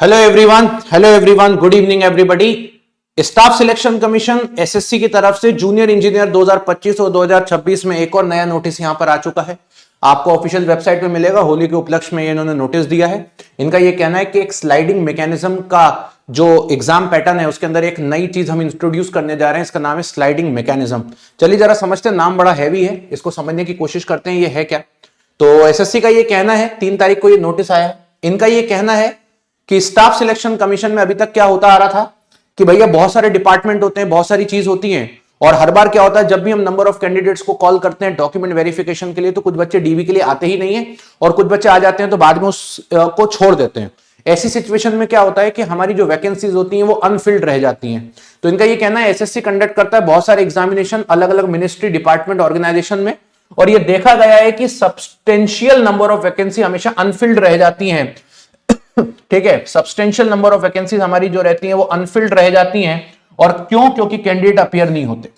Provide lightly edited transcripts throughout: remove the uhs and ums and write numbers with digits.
Hello everyone, good evening everybody. Staff selection commission SSC की तरफ से जूनियर इंजीनियर 2025 और 2026 में एक और नया नोटिस यहां पर आ चुका है। आपको ऑफिशियल वेबसाइट पे मिलेगा। होली के उपलक्ष्य में इन्होंने नोटिस दिया है। इनका यह कहना है कि एक स्लाइडिंग मैकेनिज्म का जो एग्जाम पैटर्न है उसके अंदर एक नई चीज हम इंट्रोड्यूस करने जा रहे हैं। इसका नाम है स्लाइडिंग मैकेनिज्म। चलिए जरा समझते हैं, नाम बड़ा हैवी है, इसको समझने की कोशिश करते हैं ये है क्या। तो एसएससी का ये कहना है, 3 तारीख को ये नोटिस आया है। इनका ये कहना है कि स्टाफ सिलेक्शन कमीशन में अभी तक क्या होता आ रहा था कि भैया बहुत सारे डिपार्टमेंट होते हैं, बहुत सारी चीज होती हैं, और हर बार क्या होता है जब भी हम नंबर ऑफ कैंडिडेट्स को कॉल करते हैं डॉक्यूमेंट वेरिफिकेशन के लिए तो कुछ बच्चे डीवी के लिए आते ही नहीं है और कुछ बच्चे आ जाते हैं तो बाद में उसको छोड़ देते हैं। ऐसी सिचुएशन में क्या होता है कि हमारी जो वैकेंसीज होती हैं वो अनफिल्ड रह जाती हैं। तो इनका ये कहना है एसएससी कंडक्ट करता है बहुत सारे एग्जामिनेशन अलग अलग मिनिस्ट्री, डिपार्टमेंट, ऑर्गेनाइजेशन में, और ये देखा गया है कि सब्सटेंशियल नंबर ऑफ वैकेंसी हमेशा अनफिल्ड रह जाती हैं। ठीक है, सब्सटेंशियल नंबर ऑफ वैकेंसीज हमारी जो रहती हैं वो अनफिल्ड रह जाती हैं। और क्यों? क्योंकि कैंडिडेट अपीयर नहीं होते,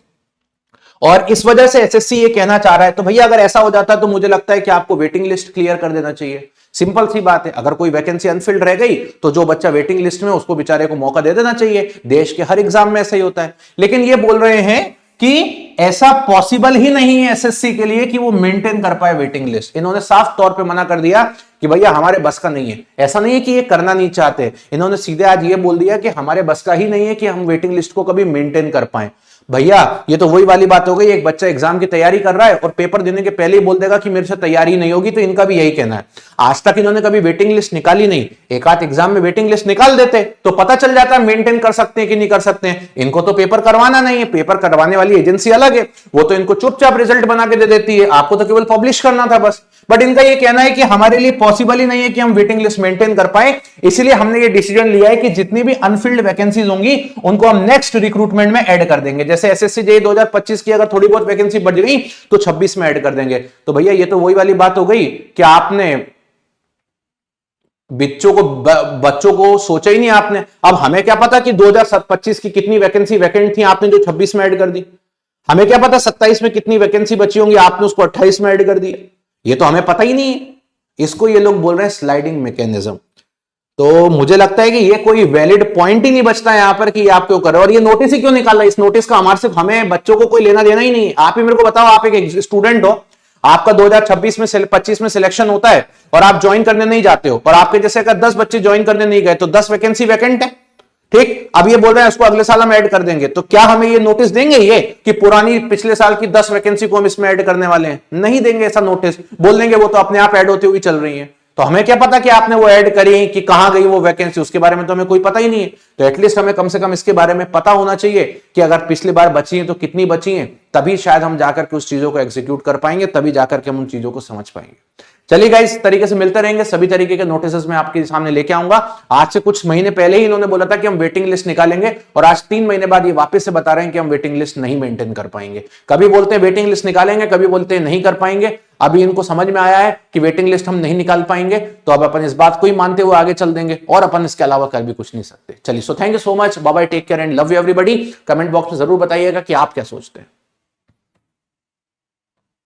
और इस वजह से एसएससी ये कहना चाह रहा है। तो भैया अगर ऐसा हो जाता तो मुझे लगता है कि आपको वेटिंग लिस्ट क्लियर कर देना चाहिए। सिंपल सी बात है, अगर कोई वैकेंसी अनफिल्ड रह गई तो जो बच्चा वेटिंग लिस्ट में उसको बेचारे को मौका दे देना चाहिए। देश के हर एग्जाम में ऐसा ही होता है। लेकिन ये बोल रहे हैं कि ऐसा पॉसिबल ही नहीं है एसएससी के लिए कि वो मेंटेन कर पाए वेटिंग लिस्ट। इन्होंने साफ तौर पे मना कर दिया कि भैया हमारे बस का नहीं है। ऐसा नहीं है कि ये करना नहीं चाहते, इन्होंने सीधे आज ये बोल दिया कि हमारे बस का ही नहीं है कि हम वेटिंग लिस्ट को कभी मेंटेन कर पाए। भैया ये तो वही वाली बात हो गई, एक बच्चा एग्जाम की तैयारी कर रहा है और पेपर देने के पहले ही बोल देगा कि मेरे से तैयारी नहीं होगी। तो इनका भी यही कहना है। आज तक इन्होंने कभी वेटिंग लिस्ट निकाली नहीं, एक आध एग्जाम में वेटिंग लिस्ट निकाल देते तो पता चल जाता है मेंटेन कर सकते हैं कि नहीं कर सकते हैं। इनको तो पेपर करवाना नहीं है, पेपर करवाने वाली एजेंसी अलग है, वो तो इनको चुपचाप रिजल्ट बना के दे देती है, आपको तो केवल पब्लिश करना था बस। बट इनका ये कहना है कि हमारे लिए पॉसिबल ही नहीं है कि हम वेटिंग लिस्ट मेंटेन कर पाए, इसलिए हमने ये डिसीजन लिया है कि जितनी भी अनफिल्ड वैकेंसीज होंगी उनको हम नेक्स्ट रिक्रूटमेंट में ऐड कर देंगे। जैसे एसएससी जेईई 2025 की अगर थोड़ी बहुत वैकेंसी बढ़ गई तो 26 में ऐड कर देंगे। तो भैया ये तो वही वाली बात हो गई कि आपने बच्चों को सोचा ही नहीं आपने। अब हमें क्या पता कि 2025 की कितनी वैकेंसी वैकेंट थी, आपने जो 26 में ऐड कर दी। हमें क्या पता 27 में कितनी वैकेंसी बची होंगी, आपने उसको 28 में ऐड कर दिया। ये तो हमें पता ही नहीं है। इसको ये लोग बोल रहे हैं स्लाइडिंग मैकेनिज्म। तो मुझे लगता है कि ये कोई वैलिड पॉइंट ही नहीं बचता यहां पर कि आप क्यों कर रहे हो। और ये नोटिस ही क्यों निकाला? इस नोटिस का हमें बच्चों को कोई लेना देना ही नहीं। आप ही मेरे को बताओ, आप एक स्टूडेंट हो, आपका 2026 में 25 में सिलेक्शन होता है और आप ज्वाइन करने नहीं जाते हो, और आपके जैसे अगर 10 बच्चे ज्वाइन करने नहीं गए तो 10 वैकेंसी वैकेंट है। ठीक, अब ये बोल रहे हैं इसको अगले साल हम ऐड कर देंगे। तो क्या हमें ये नोटिस देंगे ये कि पुरानी पिछले साल की 10 वैकेंसी को हम इसमें ऐड करने वाले हैं? नहीं देंगे ऐसा नोटिस। बोल देंगे वो तो अपने आप ऐड होती हुई चल रही है। तो हमें क्या पता कि आपने वो ऐड करी कि कहां गई वो वैकेंसी, उसके बारे में तो हमें कोई पता ही नहीं है। तो एटलीस्ट हमें कम से कम इसके बारे में पता होना चाहिए कि अगर पिछली बार बची है तो कितनी बची है, तभी शायद हम जाकर के उस चीजों को एग्जीक्यूट कर पाएंगे, तभी जाकर के हम उन चीजों को समझ पाएंगे। चलिए गाइस, इस तरीके से मिलते रहेंगे, सभी तरीके के नोटिस में आपके सामने लेके आऊंगा। आज से कुछ महीने पहले ही इन्होंने बोला था कि हम वेटिंग लिस्ट निकालेंगे, और आज 3 महीने बाद ये वापस से बता रहे हैं कि हम वेटिंग लिस्ट नहीं मेंटेन कर पाएंगे। कभी बोलते हैं वेटिंग लिस्ट निकालेंगे, कभी बोलते हैं नहीं कर पाएंगे। अभी इनको समझ में आया है कि वेटिंग लिस्ट हम नहीं निकाल पाएंगे, तो अब अपन इस बात को ही मानते हुए आगे चल देंगे, और अपन इसके अलावा कर भी कुछ नहीं सकते। चलिए, so thank you so much, bye bye, take care and love you everybody. Comment box में जरूर बताइएगा कि आप क्या सोचते हैं।